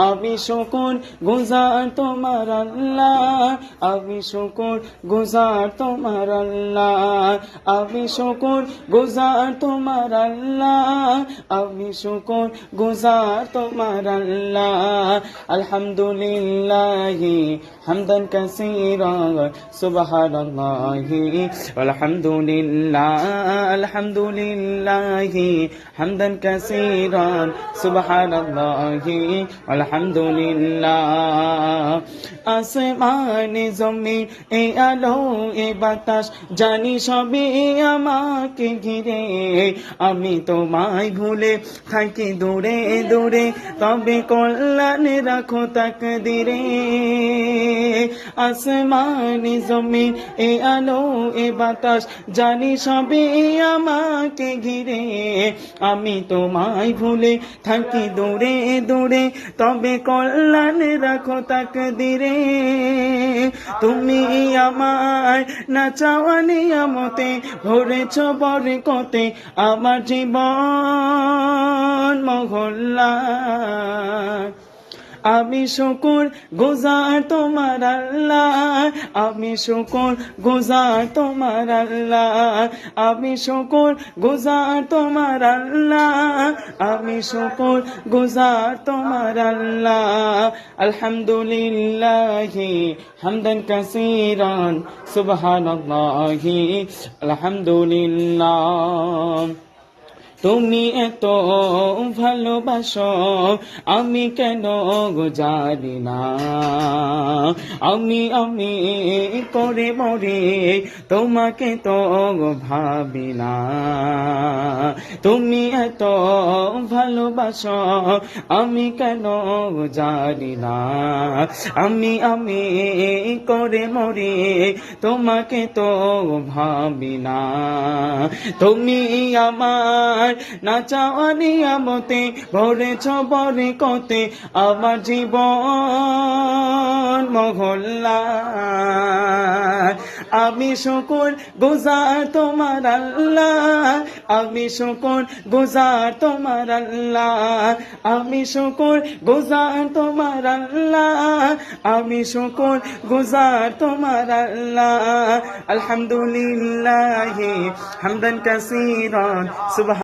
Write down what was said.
আমি শুকর গুজার তোমার আল্লাহ, আমি শুকর গুজার তোমার আল্লাহ, আমি শুকর গুজার তোমার আল্লাহ, আমি শুকর গুজার তোমার আল্লাহ। আলহামদুলিল্লাহি হামদান কাসীরা সুবহানাল্লাহি আলহামদুলিল্লাহ, আলহামদুলিল্লাহি হামদান কাসীরা সুবহানাল্লাহি আলহামদুলিল্লাহ। আসমানে জমিন এই আলো এই বাতাস জানি সবই আমাকে ঘিরে, আমি তোমায় ভুলে থাকি দূরে দূরে, তবে কল্যাণে রাখো তাকদীরে। আসমানে জমিন এই আলো এই বাতাস জানি সবই আমাকে ঘিরে, আমি তোমায় ভুলে থাকি দূরে দূরে, তবে কল্যাণে রাখো তাকদীরে। তুমি আমায় না চাওয়া নিয়ামতে ভরেছ বরকতে আমার জীবন মহল্লা। আমি শুকর গুজার তোমার আল্লাহ, আমি শুকর গুজার তোমার আল্লাহ, আমি শুকর গুজার তোমার আল্লাহ, আমি শুকর গুজার তোমার আল্লাহ। আলহামদুলিল্লাহি হামদান কাসীরান সুবহানাল্লাহি আলহামদুলিল্লাহ। তুমি এত ভালোবাসো আমি কেন জানি না, আমি আমি করে মরে তোমাকে তো ভাবি না। তুমি এত ভালোবাসো আমি কেন জানি না, আমি আমি করে মরে তোমাকে তো ভাবি না। তুমি আমার না চাওয়া নিয়ামতে ভরেছ বরকতে আমার জীবন মহল্লা। আমি শুকর গুজার তোমার আল্লাহ, আমি শুকর গুজার তোমার আল্লাহ, আমি শুকর গুজার তোমার আল্লাহ, আমি শুকর গুজার তোমার আল্লাহ। আলহামদুলিল্লাহি হামদান কাসীরান সুবহান